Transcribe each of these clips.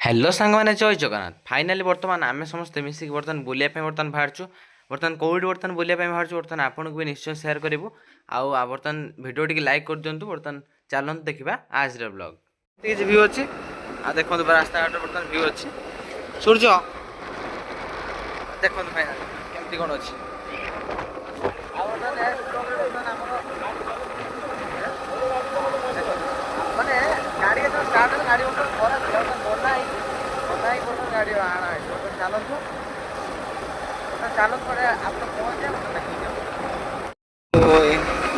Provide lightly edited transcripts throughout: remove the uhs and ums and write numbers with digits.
Hello सांग मैंने जय जगन्नाथ फाइनाली बर्तमान आम समस्ते मिसिक बर्तमान बुलिया बर्तमान बाहरचु बर्तमान कौटी बर्तमान बुलिया बाहरचु बर्तमान आपको भी निश्चय सेयार करूँ आउ बर्तमान भिडियो टी लाइक कर दिंतु बर्तमान चलते देखा आज ब्लॉग किसी व्यू अच्छी आ देखो रास्ता घाट बर्तमान व्यू अच्छी सूर्य देखो फाइनाल केमती कौन अच्छी माने गाड़ी स्टार्ट गाड़ी गाड़ी आना है चलतु चलत पड़े आप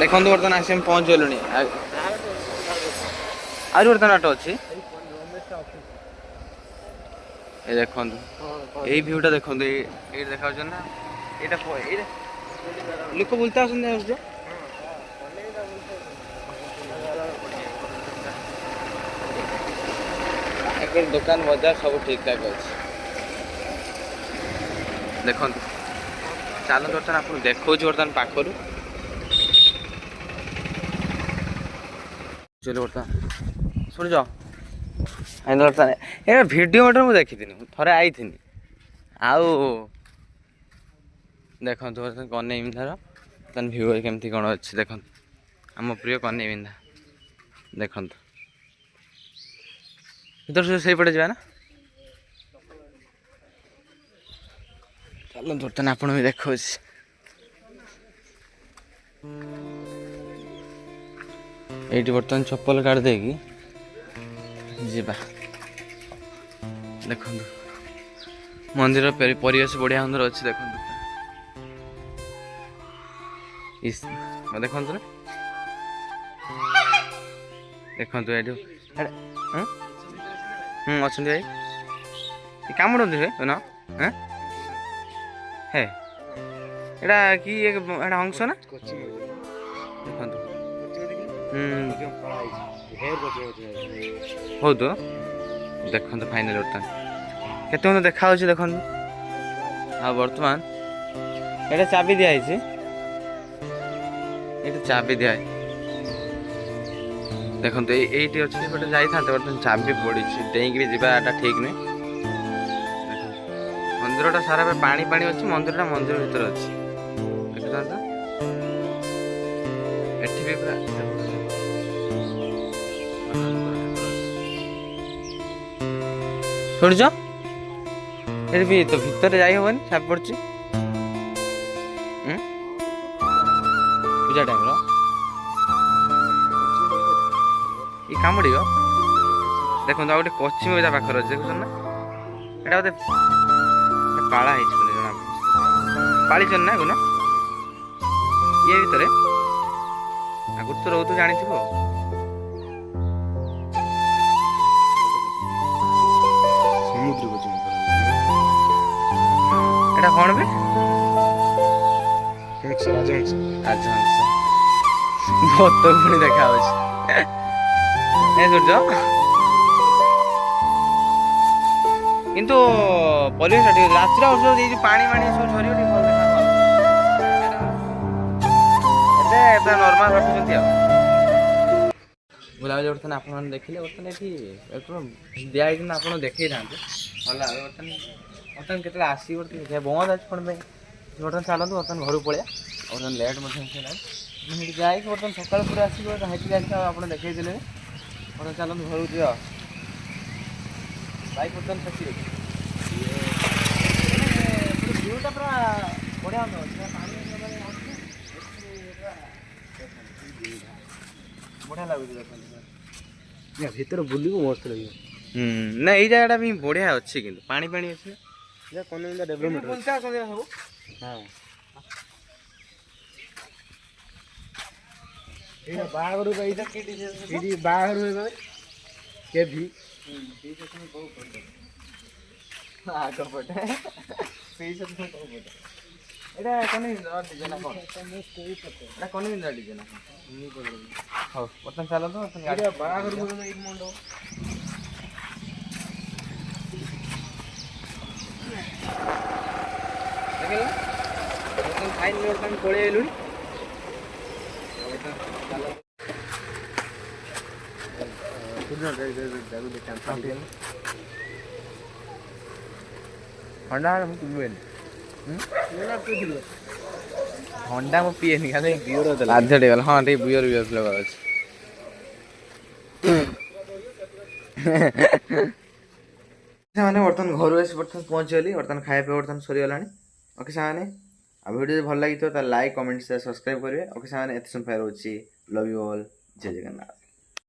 देखो बर्तमान आस पहुँच गलु आज बर्तमान आट अच्छी देखो यही भ्यूटा देखो ये देखा ना ये लोक बुलते आस दुकान बजार सब ठीक ठाक अच्छे देखो चलो बर्तमान आप देखो बर्तमान पाखर चलो बर्तमान शुण बर्तमान ये भिडियो मटर मुझे देखी थे आई थी आउ देखो बर्तमान कन्हई बिंधार बर्तमान भ्यू केमती कौन अच्छे देखो आम प्रिय कन्हई बिंधा देखो इधर से सही पड़े जाए ना चलो बर्तमान आप भी देखो ये बर्तमान चप्पल काट देगी जीवा देखो मंदिर परिवेश बढ़िया सुंदर अच्छे देखो देखो ना देखो ये अच्छा भाई कामुड़ती हे ना हे एटा कि एटा हंस ना देखो हो तो देखो फाइनल बर्तमान केते देखा देखो आ बर्तमान ये चाबी दिखाई ये चाबी दिखाई देखो ये अच्छे गोटे जाता बर्तमान चाबी पड़ी डेईक जाटा ठीक नुहे मंदिरटा सारा पानी पानी अच्छी मंदिरटा मंदिर भीतर अच्छी देखता एठी भी पूरा छोड़ ये भी तो भीतर जाई हबनी छाप पड़ी पूजा टाइम ये कामुड़ देखो आ गए कचिम भी पाखे अच्छे देख ना यहाँ बोधे पाला जना पाली ना गुना ये भितर आगुरी तो रोहतु जानी एटा कौन बे राजहंस बहुत पुणी देखा सूर्य किंतु परिवेश ठीक रात्र औषध पानी मानी सब झरी भल नर्माल रखुच्च बुलाबुली बर्तमान आप देखिले बर्तमान ये दिखाई आप देखी था भल बर्तमान बर्तमान के आस बंद आज कौन बर्तमान चलते बर्तमान घर पड़े बर्तमान लेट जाए बर्तमान सकाल पूरा आसिक आप देखी बर्तमान चलते घर जा बाइक बर्तमान फसी भ्यूटा पूरा बढ़िया बढ़िया लगे भीतर बुल मस्त लगे ना ये जगह भी बढ़िया अच्छे कि पानी पानी अच्छे डेवलपमेंट हाँ बाहर बाहर के भी आग पटे এটা কোন ডিজাইন না কোন এটা কোন ডিজাইন না হ্যাঁ বর্তমান চালা তো এটা বাহাঘর বলে এই মন্ডপ দেখেন বর্তমান ফাইন বর্তমান পড়ে এলুনি বর্তমান চালা कुछ ना जागो देखा ଥଣ୍ଡା ମୁଁ ପିଇବେନି ଥଣ୍ଡା ମୁଁ ପିଏନି ଖାଲି ବାଧ୍ୟ ଟିକେ ଗଲା ହଁ ଟିକେ ବିୟର ଫ୍ଲେଭର ଅଛି। ସେମାନେ ବର୍ତ୍ତମାନ ଘରୁ ଆସି ବର୍ତ୍ତମାନ ପହଞ୍ଚିଗଲି ବର୍ତ୍ତମାନ ଖାଇବା ପିଇବା ବର୍ତ୍ତମାନ ସରିଗଲାଣି। ଓକେ ସେମାନେ ଆଉ ଭିଡ଼ିଓ ଯଦି ଭଲ ଲାଗିଥିବ ତାହେଲେ ଲାଇକ୍ କମେଣ୍ଟ ସେୟାର ସବସ୍କ୍ରାଇବ୍ କରିବେ। ଓକେ ସେମାନେ ଏତେ ସମୟ ରହୁଛି ଲଭ୍ ୟୁ ଅଲ୍ ଜୟ ଜଗନ୍ନାଥ।